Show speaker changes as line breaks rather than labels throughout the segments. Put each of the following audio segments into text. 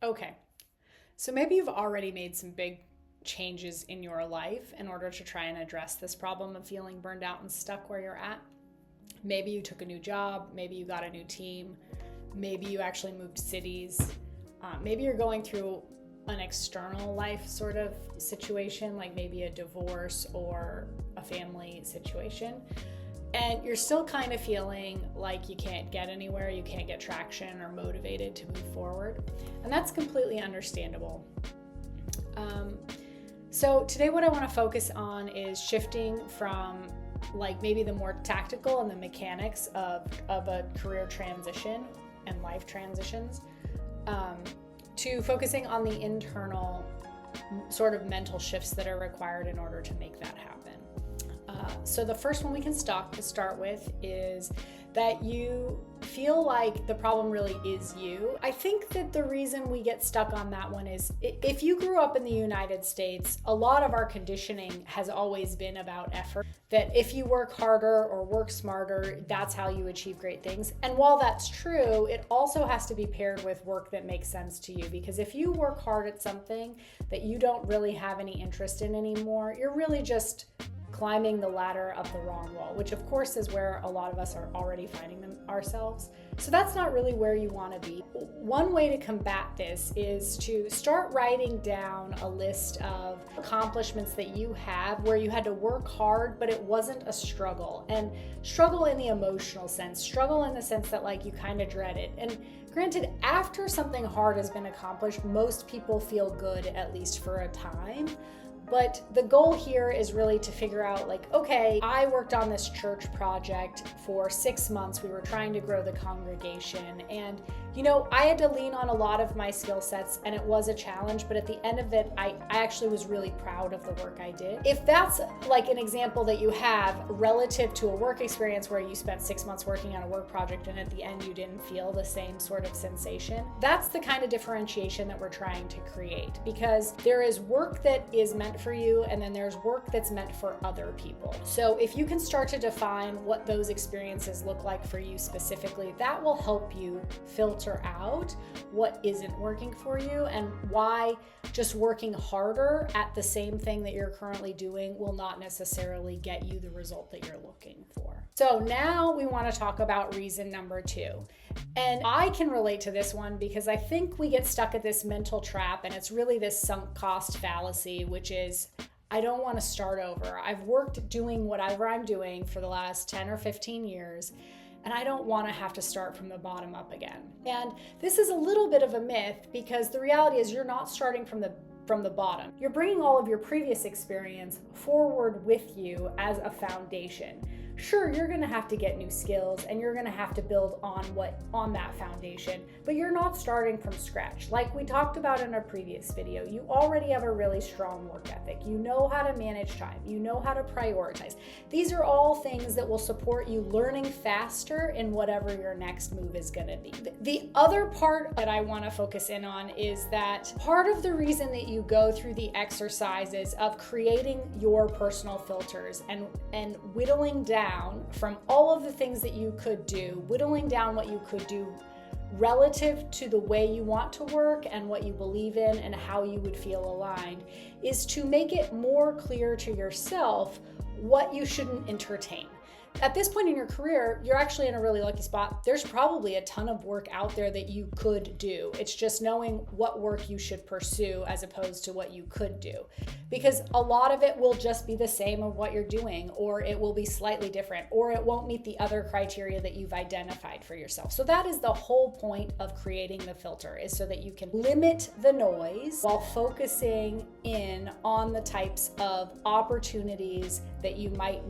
Okay, so maybe you've already made some big changes in your life in order to try and address this problem of feeling burned out and stuck where you're at. Maybe you took a new job, maybe you got a new team, maybe you actually moved cities, maybe you're going through an external life sort of situation, like maybe a divorce or a family situation. And you're still kind of feeling like you can't get anywhere, you can't get traction or motivated to move forward. And that's completely understandable. So today what I want to focus on is shifting from like maybe the more tactical and the mechanics of a career transition and life transitions, to focusing on the internal sort of mental shifts that are required in order to make that happen. So the first one we can start with is that you feel like the problem really is you. I think that the reason we get stuck on that one is if you grew up in the United States, a lot of our conditioning has always been about effort. That if you work harder or work smarter, that's how you achieve great things. And while that's true, it also has to be paired with work that makes sense to you. Because if you work hard at something that you don't really have any interest in anymore, you're really just climbing the ladder up the wrong wall, which of course is where a lot of us are already finding them ourselves. So that's not really where you want to be. One way to combat this is to start writing down a list of accomplishments that you have where you had to work hard, but it wasn't a struggle. And struggle in the emotional sense, struggle in the sense that like you kind of dread it. And granted, after something hard has been accomplished, most people feel good, at least for a time. But the goal here is really to figure out like, okay, I worked on this church project for 6 months. We were trying to grow the congregation. And, I had to lean on a lot of my skill sets and it was a challenge. But at the end of it, I actually was really proud of the work I did. If that's like an example that you have relative to a work experience where you spent 6 months working on a work project and at the end you didn't feel the same sort of sensation, that's the kind of differentiation that we're trying to create. Because there is work that is meant for you and then there's work that's meant for other people. So if you can start to define what those experiences look like for you specifically, that will help you filter out what isn't working for you and why just working harder at the same thing that you're currently doing will not necessarily get you the result that you're looking for. So now we want to talk about reason number 2. And I can relate to this one because I think we get stuck at this mental trap, and it's really this sunk cost fallacy, which is I don't want to start over. I've worked doing whatever I'm doing for the last 10 or 15 years, and I don't want to have to start from the bottom up again. And this is a little bit of a myth because the reality is you're not starting from the bottom. You're bringing all of your previous experience forward with you as a foundation. Sure, you're going to have to get new skills and you're going to have to build on that foundation, but you're not starting from scratch. Like we talked about in our previous video, you already have a really strong work ethic. You know how to manage time. You know how to prioritize. These are all things that will support you learning faster in whatever your next move is going to be. The other part that I want to focus in on is that part of the reason that you go through the exercises of creating your personal filters and whittling down from all of the things that you could do, whittling down what you could do relative to the way you want to work and what you believe in and how you would feel aligned, is to make it more clear to yourself what you shouldn't entertain. At this point in your career, you're actually in a really lucky spot. There's probably a ton of work out there that you could do. It's just knowing what work you should pursue as opposed to what you could do. Because a lot of it will just be the same of what you're doing, or it will be slightly different, or it won't meet the other criteria that you've identified for yourself. So that is the whole point of creating the filter, is so that you can limit the noise while focusing in on the types of opportunities that you might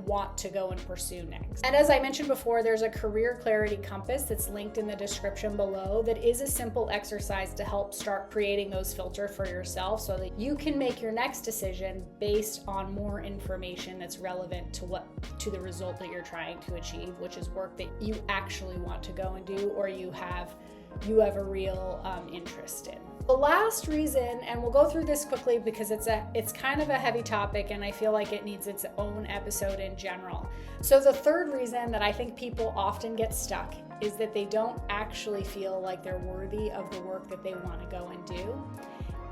want to go and pursue next. And as I mentioned before, there's a career clarity compass that's linked in the description below that is a simple exercise to help start creating those filters for yourself so that you can make your next decision based on more information that's relevant to the result that you're trying to achieve, which is work that you actually want to go and do or you have a real interest in. The last reason, and we'll go through this quickly because it's kind of a heavy topic and I feel like it needs its own episode in general. So the third reason that I think people often get stuck is that they don't actually feel like they're worthy of the work that they want to go and do.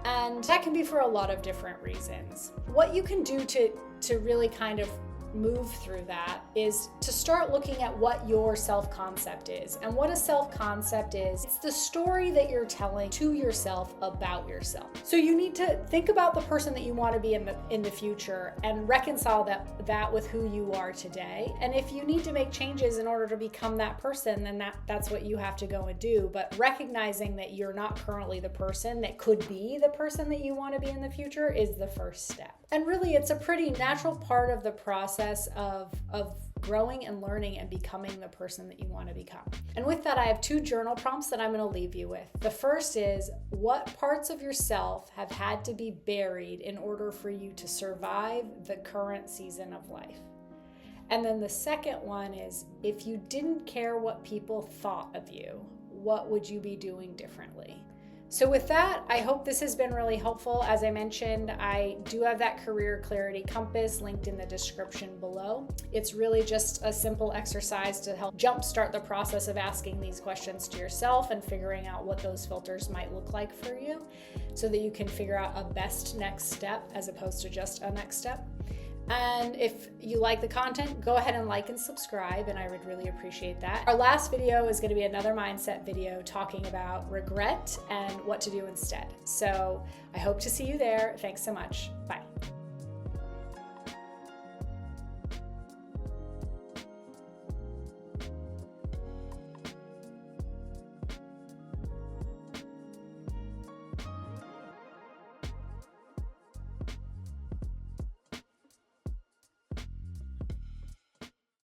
And that can be for a lot of different reasons. What you can do to really kind of move through that is to start looking at what your self-concept is. And what a self-concept is, it's the story that you're telling to yourself about yourself. So you need to think about the person that you want to be in the future and reconcile that with who you are today. And if you need to make changes in order to become that person, then that's what you have to go and do. But recognizing that you're not currently the person that could be the person that you want to be in the future is the first step. And really, it's a pretty natural part of the process of growing and learning and becoming the person that you want to become. And with that, I have 2 journal prompts that I'm going to leave you with. The first is, what parts of yourself have had to be buried in order for you to survive the current season of life? And then the second one is, if you didn't care what people thought of you, what would you be doing differently? So with that, I hope this has been really helpful. As I mentioned, I do have that career clarity compass linked in the description below. It's really just a simple exercise to help jumpstart the process of asking these questions to yourself and figuring out what those filters might look like for you so that you can figure out a best next step as opposed to just a next step. And if you like the content, go ahead and like and subscribe, and I would really appreciate that. Our last video is going to be another mindset video talking about regret and what to do instead. So I hope to see you there. Thanks so much. Bye.